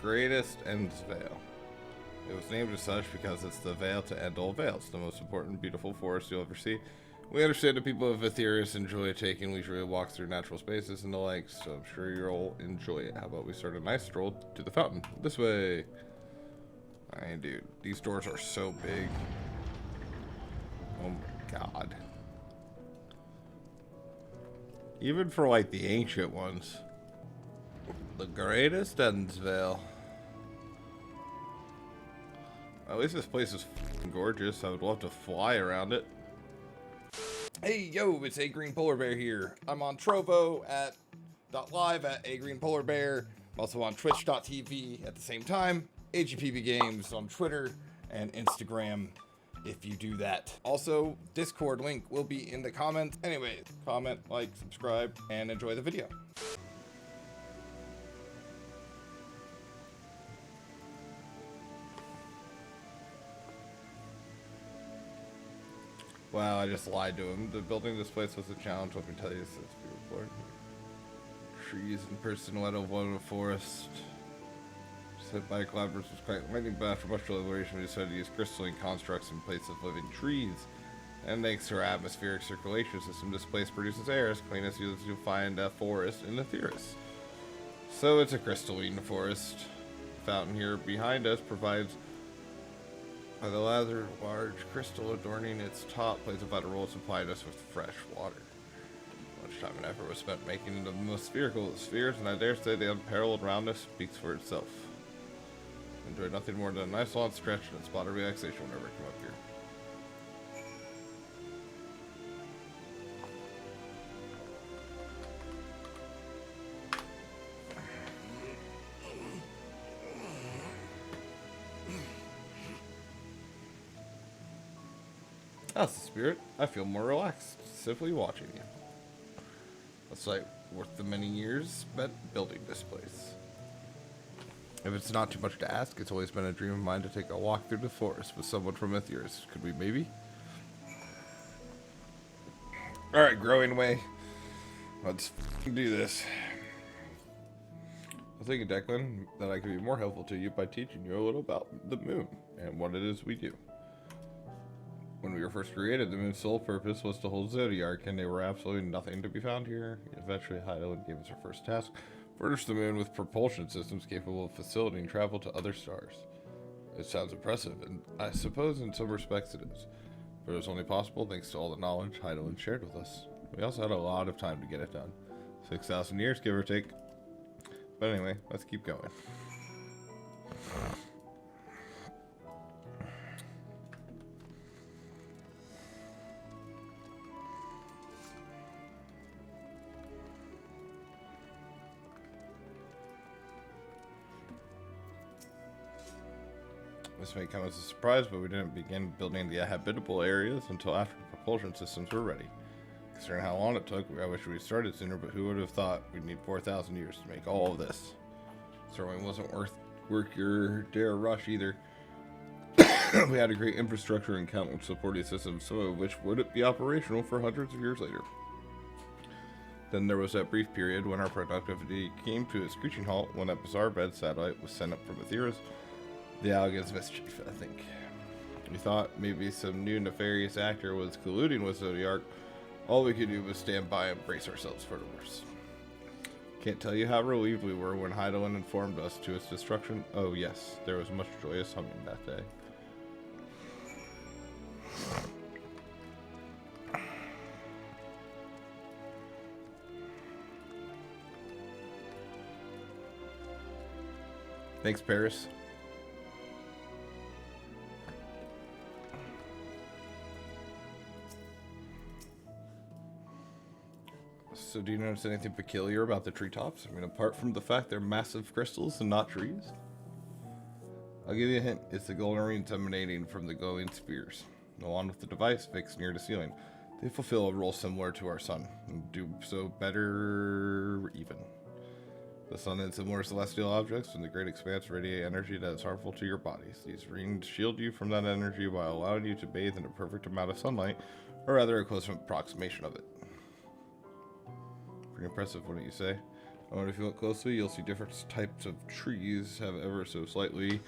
greatest ends veil. It was named as such because it's the veil to end all veils, the most important beautiful forest you'll ever see. We understand that people of Aetherius enjoy taking leisurely walks through natural spaces and the like, so I'm sure you'll enjoy it. How about we start a nice stroll to the fountain? This way. Alright, dude. These doors are so big. Oh my god. Even for, like, the ancient ones. The greatest ends veil. At least this place is f***ing gorgeous. I would love to fly around it. Hey, yo, it's A Green Polar Bear here. I'm on Trovo at .live at A Green Polar Bear. I'm also on Twitch.tv at the same time. AGPB Games on Twitter and Instagram if you do that. Also, Discord link will be in the comments. Anyway, comment, like, subscribe, and enjoy the video. Wow, I just lied to him. The building this place was a challenge. Let me tell you, since we were born. Trees in person, wet of one in the forest. Hit by cloudburst was quite lightning, but after much deliberation, we decided to use crystalline constructs in place of living trees. And thanks to our atmospheric circulation system, this place produces air as clean as you'll find a forest in Aetherius. So it's a crystalline forest. The fountain here behind us provides by the lather, large crystal adorning its top plays a vital role in supplying us with fresh water. Much time and effort was spent making it the most spherical of spheres, and I dare say the unparalleled roundness speaks for itself. Enjoy nothing more than a nice long stretch and a spot of relaxation whenever I come up here. That's the spirit. I feel more relaxed simply watching you. That's like worth the many years spent building this place. If it's not too much to ask, it's always been a dream of mine to take a walk through the forest with someone from Aetherius. Could we maybe? Alright, growing way. Let's do this. I was thinking, Declan, that I could be more helpful to you by teaching you a little about the moon and what it is we do. When we were first created, the moon's sole purpose was to hold Zodiac, and there were absolutely nothing to be found here. Eventually, Hydaelyn gave us our first task: furnish the moon with propulsion systems capable of facilitating travel to other stars. It sounds impressive, and I suppose in some respects it is. But it was only possible thanks to all the knowledge Hydaelyn shared with us. We also had a lot of time to get it done. 6,000 years, give or take. But anyway, let's keep going. This may come as a surprise, but we didn't begin building the habitable areas until after the propulsion systems were ready. Considering how long it took, I wish we started sooner, but who would have thought we'd need 4,000 years to make all of this? Certainly wasn't worth your dare rush either. We had a great infrastructure and countless supporting systems, some of which wouldn't be operational for hundreds of years later. Then there was that brief period when our productivity came to a screeching halt when that bizarre red satellite was sent up from Aetherius. The Alligan's mischief, I think. We thought maybe some new nefarious actor was colluding with Zodiac. All we could do was stand by and brace ourselves for the worst. Can't tell you how relieved we were when Hydaelyn informed us to its destruction. Oh yes, there was much joyous humming that day. Thanks, Paris. So do you notice anything peculiar about the treetops? I mean, apart from the fact they're massive crystals and not trees? I'll give you a hint. It's the golden rings emanating from the glowing spears. Along with the device fixed near the ceiling, they fulfill a role similar to our sun, and do so better even. The sun and similar celestial objects in the great expanse radiate energy that is harmful to your bodies. These rings shield you from that energy while allowing you to bathe in a perfect amount of sunlight, or rather a close approximation of it. Pretty impressive, wouldn't you say? And if you look closely, you'll see different types of trees have ever so slightly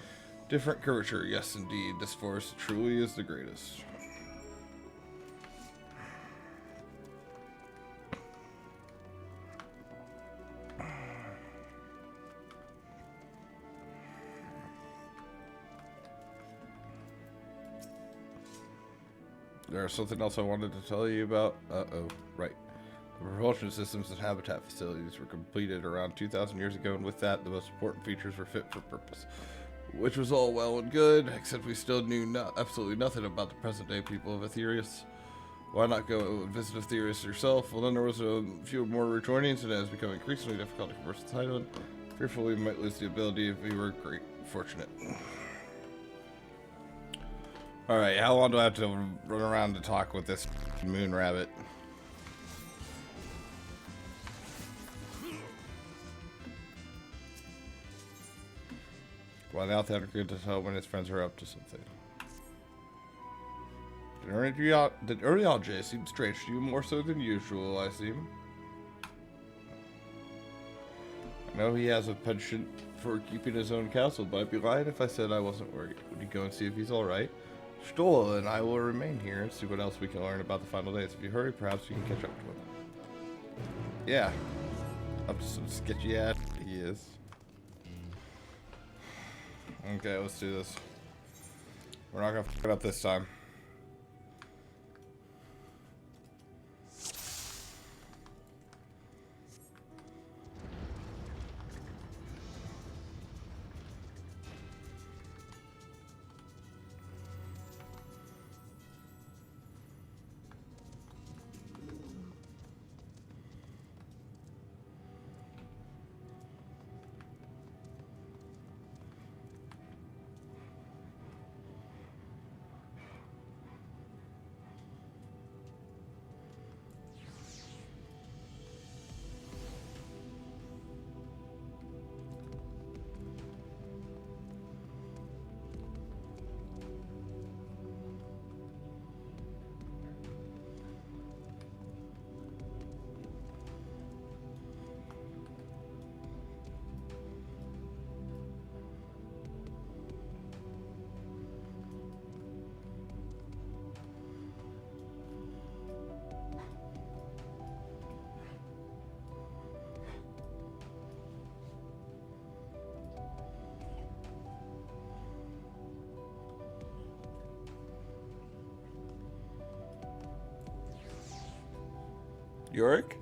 different curvature. Yes, indeed, this forest truly is the greatest. There's something else I wanted to tell you about. Right. The propulsion systems and habitat facilities were completed around 2,000 years ago, and with that, the most important features were fit for purpose. Which was all well and good, except we still knew absolutely nothing about the present-day people of Aetherius. Why not go and visit Aetherius yourself? Well, then there was a few more rejoinings, and it has become increasingly difficult to converse with the island. Fearfully, we might lose the ability if we were fortunate. Alright, how long do I have to run around to talk with this moon rabbit? Well, now they're good to tell when his friends are up to something. Did Urialj seem strange to you more so than usual, I seem? I know he has a penchant for keeping his own castle, but I'd be lying if I said I wasn't worried. Would you go and see if he's alright? Stola and I will remain here and see what else we can learn about the final days. If you hurry, perhaps we can catch up to him. Yeah. I'm just some sketchy ass he is. Okay, let's do this. We're not gonna fuck it up this time. Yorick?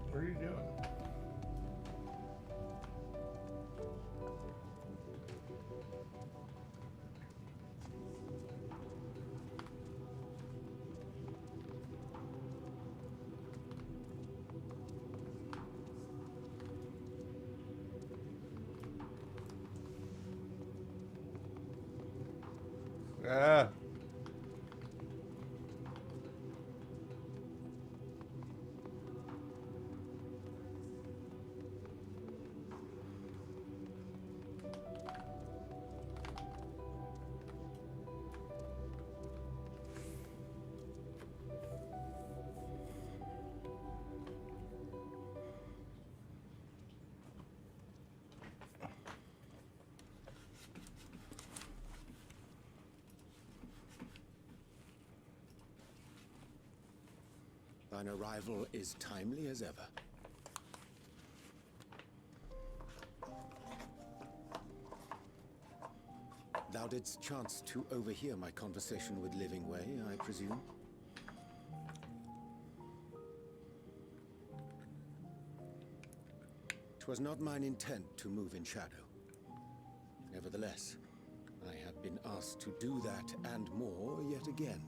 What are you doing? Ah. Thine arrival is timely as ever. Thou didst chance to overhear my conversation with Living Way, I presume? 'Twas not mine intent to move in shadow. Nevertheless, I have been asked to do that and more yet again.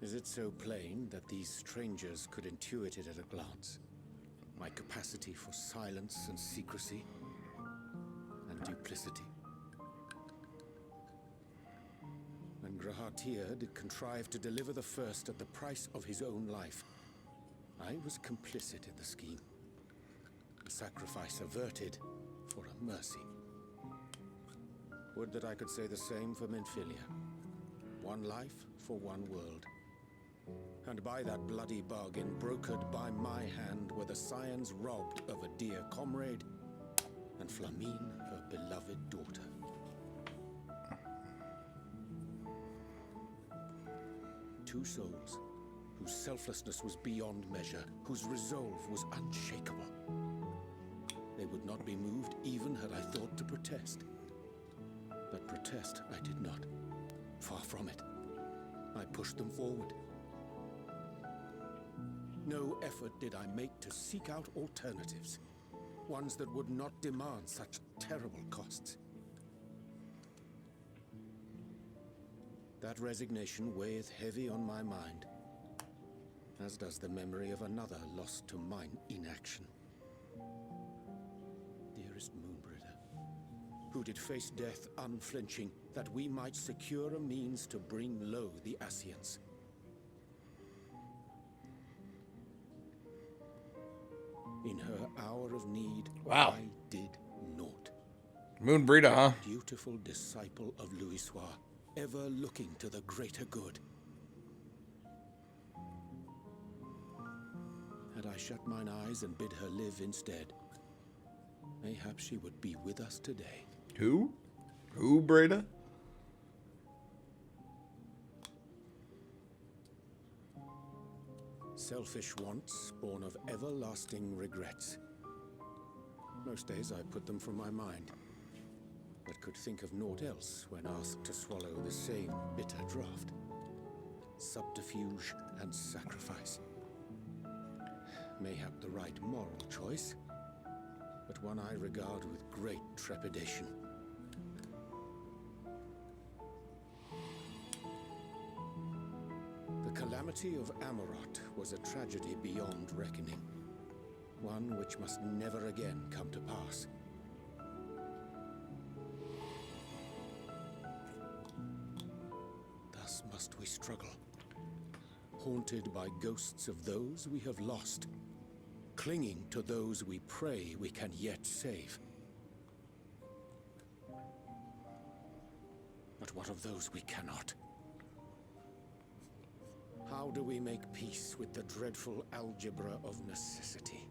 Is it so plain that these strangers could intuit it at a glance? My capacity for silence and secrecy and duplicity. When Grahatir did contrive to deliver the first at the price of his own life, I was complicit in the scheme. A sacrifice averted for a mercy. Would that I could say the same for Menphilia. One life for one world. And by that bloody bargain brokered by my hand were the scions robbed of a dear comrade, and Flamine her beloved daughter. Two souls whose selflessness was beyond measure, whose resolve was unshakable. They would not be moved even had I thought to protest. But protest I did not. Far from it. I pushed them forward. No effort did I make to seek out alternatives, ones that would not demand such terrible costs. That resignation weigheth heavy on my mind, as does the memory of another lost to mine inaction. Dearest Moonbringer, who did face death unflinching, that we might secure a means to bring low the Ascians. In her hour of need, Wow. I did naught. Moonbreeder, huh? Dutiful disciple of Louisoix, ever looking to the greater good. Had I shut mine eyes and bid her live instead, mayhap she would be with us today. Who? Who, Breda? Selfish wants, born of everlasting regrets. Most days I put them from my mind, but could think of naught else when asked to swallow the same bitter draught. Subterfuge and sacrifice. Mayhap the right moral choice, but one I regard with great trepidation. The calamity of Amarot was a tragedy beyond reckoning, one which must never again come to pass. Thus must we struggle, haunted by ghosts of those we have lost, clinging to those we pray we can yet save. But what of those we cannot? How do we make peace with the dreadful algebra of necessity?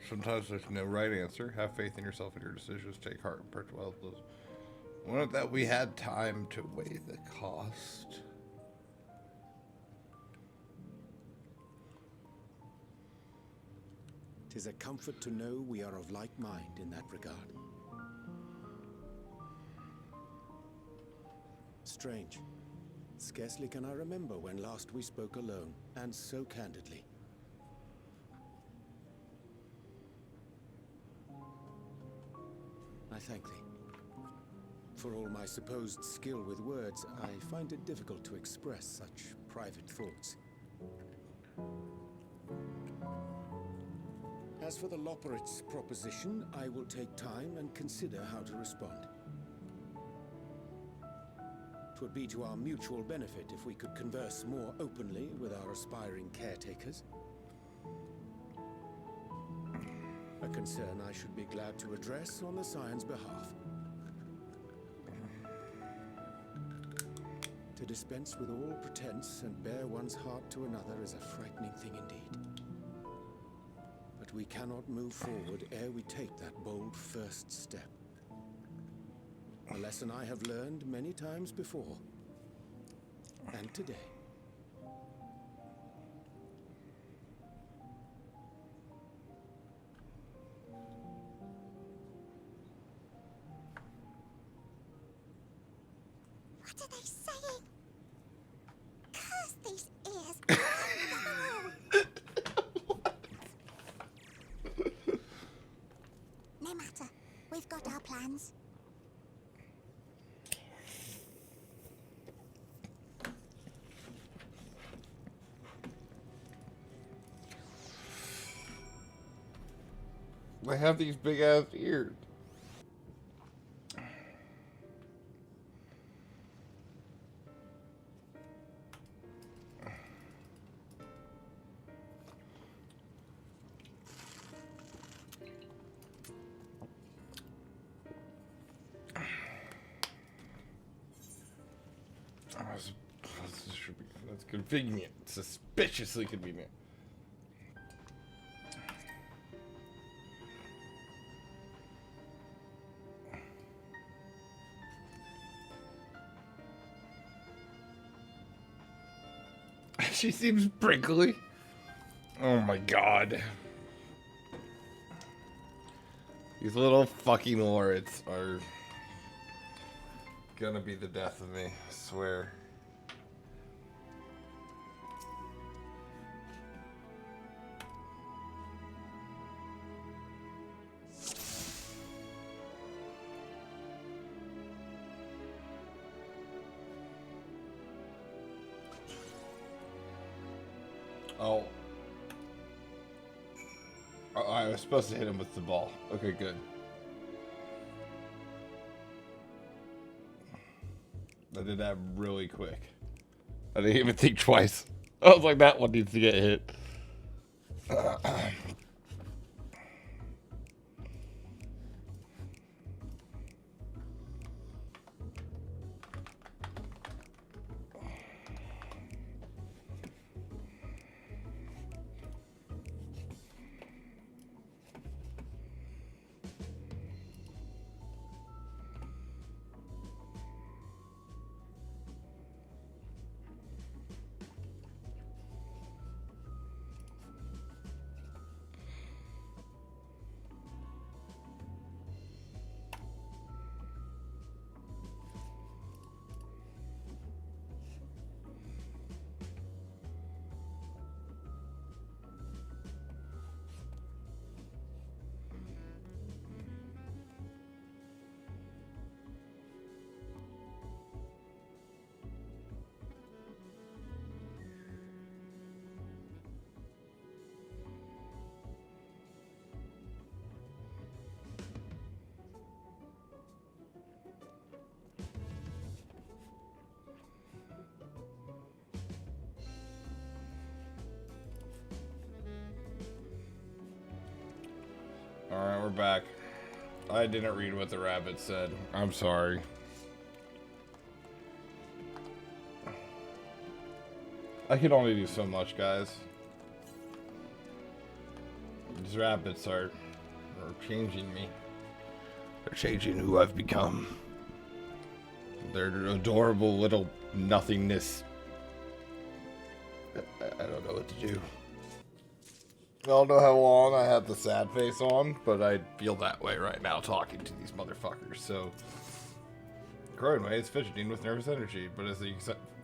Sometimes there's no right answer. Have faith in yourself and your decisions. Take heart and purchase well those. Wouldn't that we had time to weigh the cost? Tis a comfort to know we are of like mind in that regard. Strange. Scarcely can I remember when last we spoke alone, and so candidly. I thank thee. For all my supposed skill with words, I find it difficult to express such private thoughts. As for the Loporrit's proposition, I will take time and consider how to respond. 'Twould be to our mutual benefit if we could converse more openly with our aspiring caretakers. A concern I should be glad to address on the Scion's behalf. To dispense with all pretense and bare one's heart to another is a frightening thing indeed. But we cannot move forward ere we take that bold first step. A lesson I have learned many times before, and today. What are they saying? Curse these ears! No matter. We've got our plans. They have these big ass ears. That's convenient. Suspiciously convenient. She seems prickly. Oh my god. These little fucking lords are gonna be the death of me, I swear. Oh. I was supposed to hit him with the ball. Okay, good. I did that really quick. I didn't even think twice. I was like, that one needs to get hit. Alright, we're back. I didn't read what the rabbit said. I'm sorry. I can only do so much, guys. These rabbits are changing me. They're changing who I've become. They're adorable little nothingness. I don't know what to do. I don't know how long I have the sad face on, but I feel that way right now talking to these motherfuckers, so... Croydway is fidgeting with nervous energy, but is the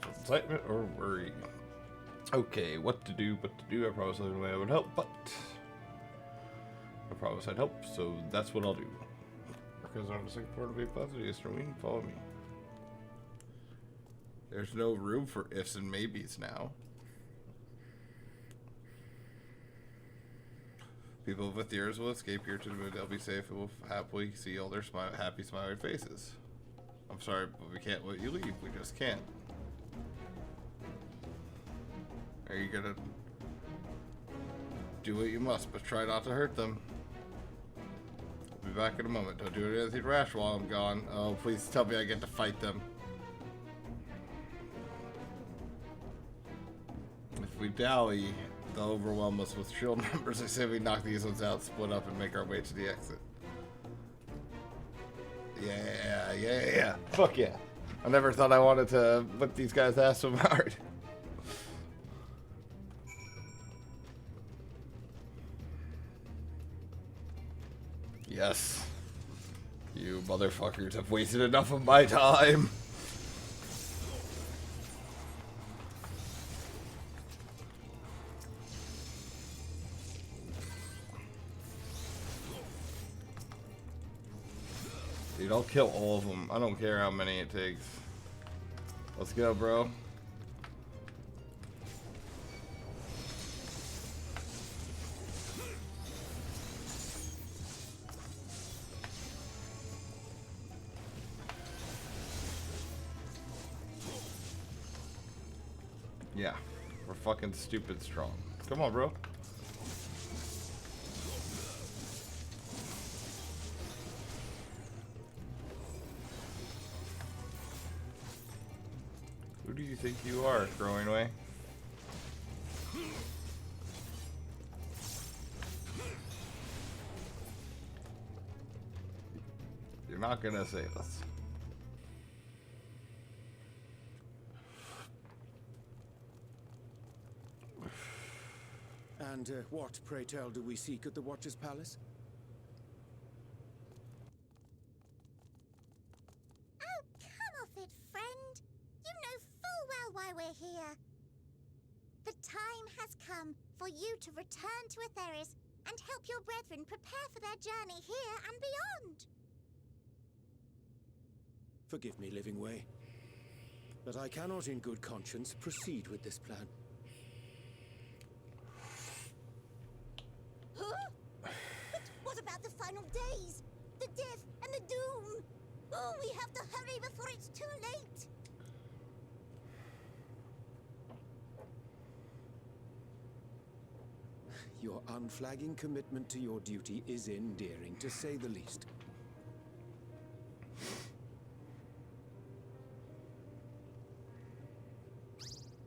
excitement or worry? Okay, what to do, I promised in a way I would help, but... I promised I'd help, so that's what I'll do. Because I'm just looking forward to being positive, for me, follow me. There's no room for ifs and maybes now. People with ears will escape here to the moon. They'll be safe and will happily see all their happy, smiling faces. I'm sorry, but we can't let you leave. We just can't. Are you gonna do what you must, but try not to hurt them? I'll be back in a moment. Don't do anything rash while I'm gone. Oh, please tell me I get to fight them. If we dally, they'll overwhelm us with shield numbers. I say we knock these ones out, split up, and make our way to the exit. Yeah. Fuck yeah. I never thought I wanted to whip these guys' ass so hard. Yes. You motherfuckers have wasted enough of my time. Dude, I'll kill all of them. I don't care how many it takes. Let's go, bro. Yeah, we're fucking stupid strong. Come on, bro. do you think you are, Growing Way? You're not gonna save us. And what, pray tell, do we seek at the Watcher's Palace? Oh, come off it, friend. You know full well why we're here. The time has come for you to return to Atheris and help your brethren prepare for their journey here and beyond. Forgive me, Living Way, but I cannot in good conscience proceed with this plan. Huh? But what about the final days? The death and the doom? Oh, we have to hurry before it's too late. Your unflagging commitment to your duty is endearing, to say the least.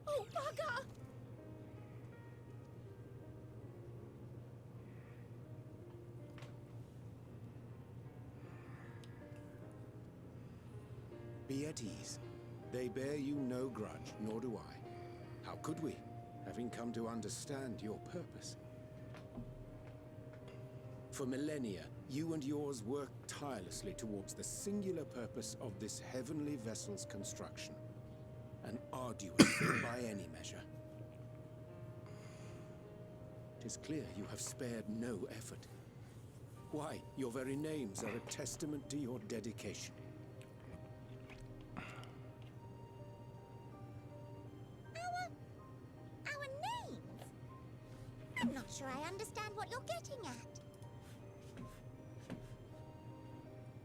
Oh, bugger! Be at ease. They bear you no grudge, nor do I. How could we, having come to understand your purpose? For millennia, you and yours worked tirelessly towards the singular purpose of this heavenly vessel's construction. An arduous thing by any measure. It is clear you have spared no effort. Why, your very names are a testament to your dedication. Our names? I'm not sure I understand what you're getting at.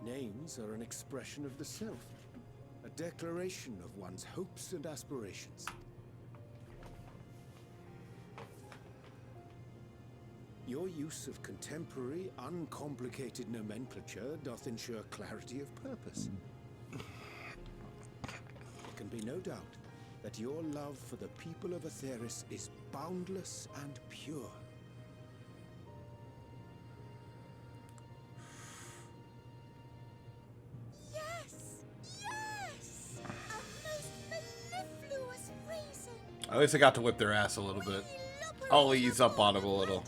Names are an expression of the self, a declaration of one's hopes and aspirations. Your use of contemporary, uncomplicated nomenclature doth ensure clarity of purpose. There can be no doubt that your love for the people of Atheris is boundless and pure. Yes! Yes! A most mellifluous phrasing. At least I got to whip their ass a little bit. I'll ease up on them a little.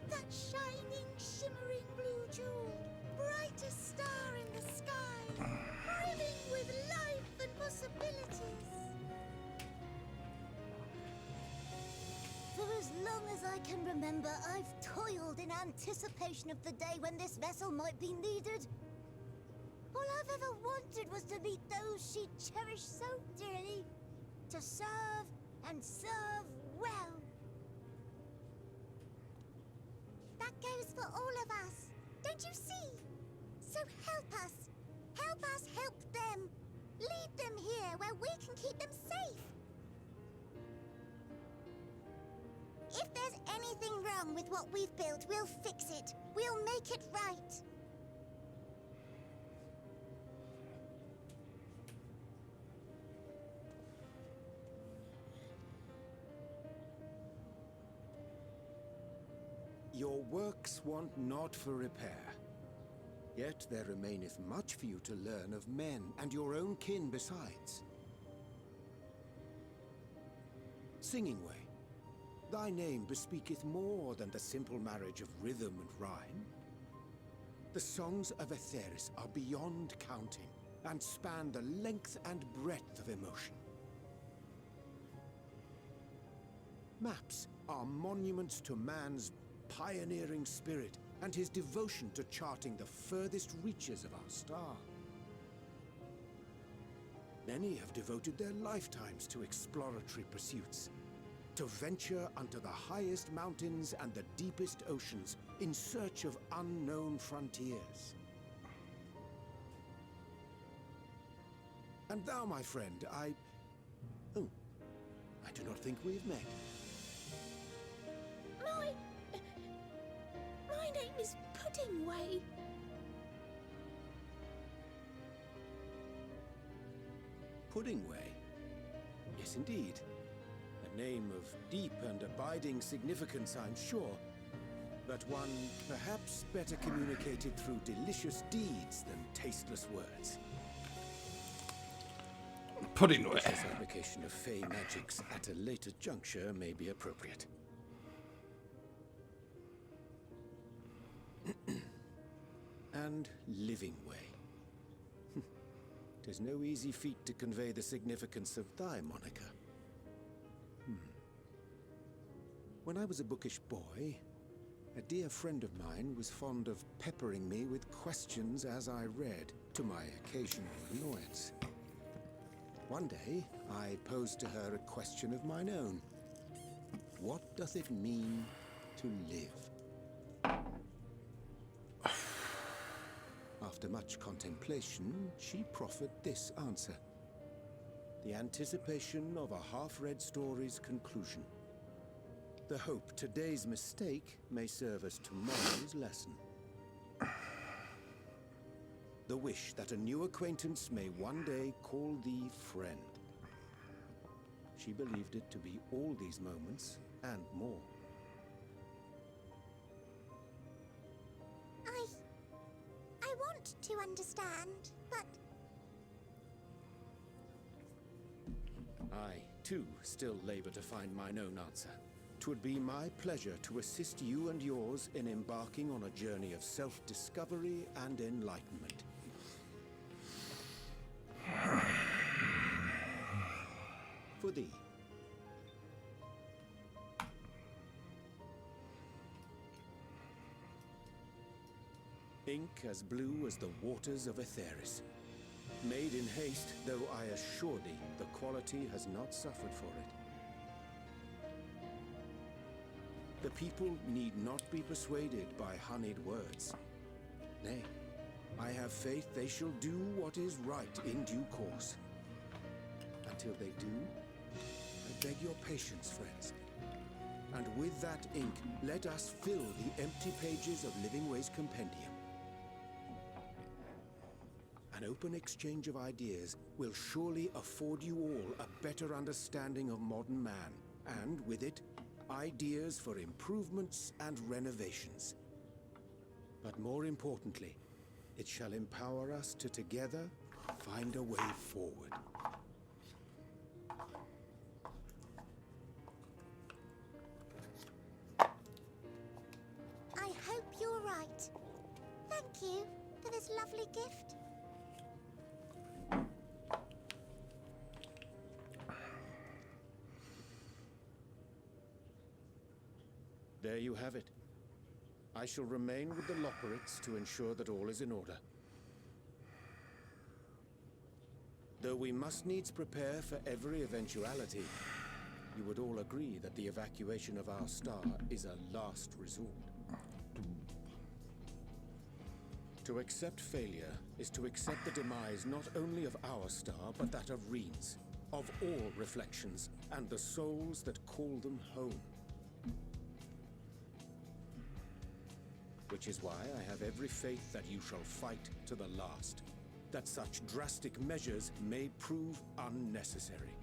That shining, shimmering blue jewel, brightest star in the sky, brimming with life and possibilities. For as long as I can remember, I've toiled in anticipation of the day when this vessel might be needed. All I've ever wanted was to meet those she cherished so dearly, to serve and serve well. That goes for all of us. Don't you see? So help us. Help us help them. Lead them here where we can keep them safe. If there's anything wrong with what we've built, we'll fix it. We'll make it right. Your works want not for repair. Yet there remaineth much for you to learn of men and your own kin besides. Singing Way, thy name bespeaketh more than the simple marriage of rhythm and rhyme. The songs of Atheris are beyond counting and span the length and breadth of emotion. Maps are monuments to man's pioneering spirit and his devotion to charting the furthest reaches of our star. Many have devoted their lifetimes to exploratory pursuits, to venture unto the highest mountains and the deepest oceans in search of unknown frontiers. And thou, my friend, I do not think we've met. My name is Puddingway. Puddingway? Yes, indeed. A name of deep and abiding significance, I'm sure. But one perhaps better communicated through delicious deeds than tasteless words. Puddingway. Vicious application of fey magics at a later juncture may be appropriate. And living way. 'Tis no easy feat to convey the significance of thy moniker. When I was a bookish boy, a dear friend of mine was fond of peppering me with questions as I read, to my occasional annoyance. One day, I posed to her a question of mine own. What doth it mean to live? After much contemplation, she proffered this answer. The anticipation of a half-read story's conclusion. The hope today's mistake may serve as tomorrow's lesson. The wish that a new acquaintance may one day call thee friend. She believed it to be all these moments and more. I want to understand, but I, too, still labor to find mine own answer. 'Twould be my pleasure to assist you and yours in embarking on a journey of self-discovery and enlightenment. For thee. Ink as blue as the waters of Aetheris. Made in haste, though I assure thee, the quality has not suffered for it. The people need not be persuaded by honeyed words. Nay, I have faith they shall do what is right in due course. Until they do, I beg your patience, friends. And with that ink, let us fill the empty pages of Living Way's compendium. An open exchange of ideas will surely afford you all a better understanding of modern man, and with it, ideas for improvements and renovations. But more importantly, it shall empower us to together find a way forward. I hope you're right. Thank you for this lovely gift. There you have it. I shall remain with the Loporrits to ensure that all is in order. Though we must needs prepare for every eventuality, you would all agree that the evacuation of our star is a last resort. To accept failure is to accept the demise not only of our star, but that of Reen's, of all reflections, and the souls that call them home. Which is why I have every faith that you shall fight to the last, that such drastic measures may prove unnecessary.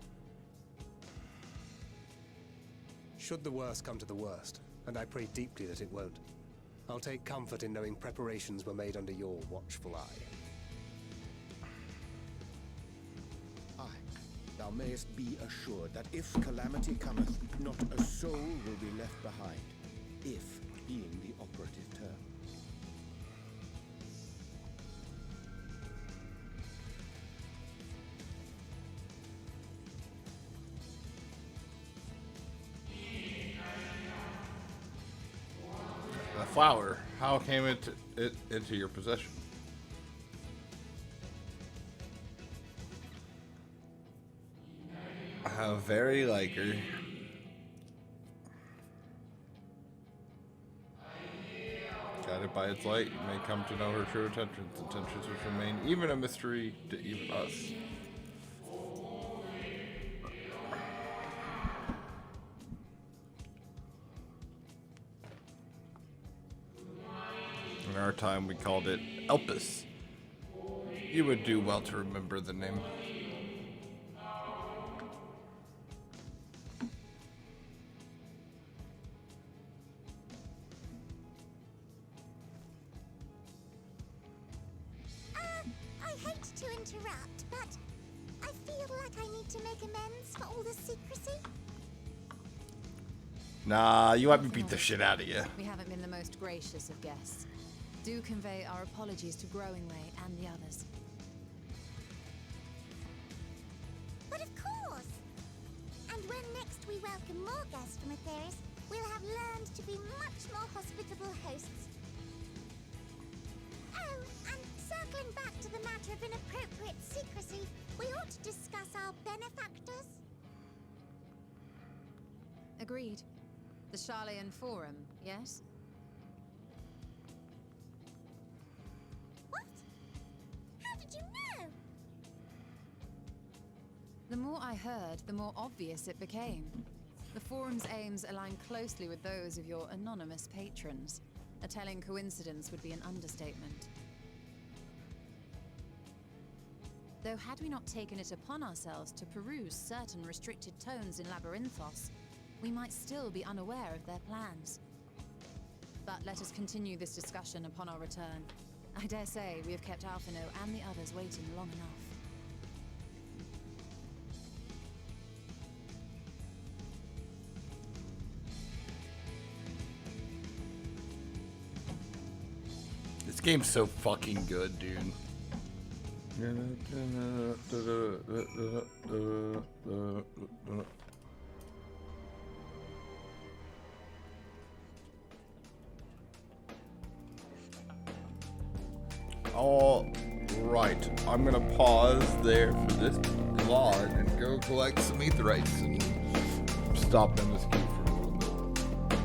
Should the worst come to the worst, and I pray deeply that it won't, I'll take comfort in knowing preparations were made under your watchful eye. Aye, thou mayest be assured that if calamity cometh, not a soul will be left behind, if being the operative term. The flower, how came it into your possession? How very like her. Guided by its light, you may come to know her true intentions which remain even a mystery to even us. In our time, we called it Elpis. You would do well to remember the name. hate to interrupt, but I feel like I need to make amends for all the secrecy. Nah, you let me beat the shit out of you. We haven't been the most gracious of guests. Do convey our apologies to Growingway and the others. But of course! And when next we welcome more guests from Etheris, we'll have learned to be much more hospitable hosts. Oh, and circling back to the matter of inappropriate secrecy, we ought to discuss our benefactors. Agreed. The Charlayan Forum, yes? What? How did you know? The more I heard, the more obvious it became. The Forum's aims align closely with those of your anonymous patrons. A telling coincidence would be an understatement. Though had we not taken it upon ourselves to peruse certain restricted tones in Labyrinthos, we might still be unaware of their plans. But let us continue this discussion upon our return. I dare say we have kept Alphino and the others waiting long enough. This game's so fucking good, dude. All right, I'm gonna pause there for this vlog and go collect some aetherites and stop in this queue for a little bit.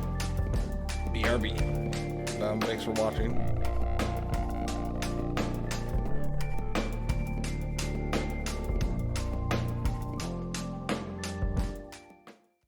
BRB. Thanks for watching.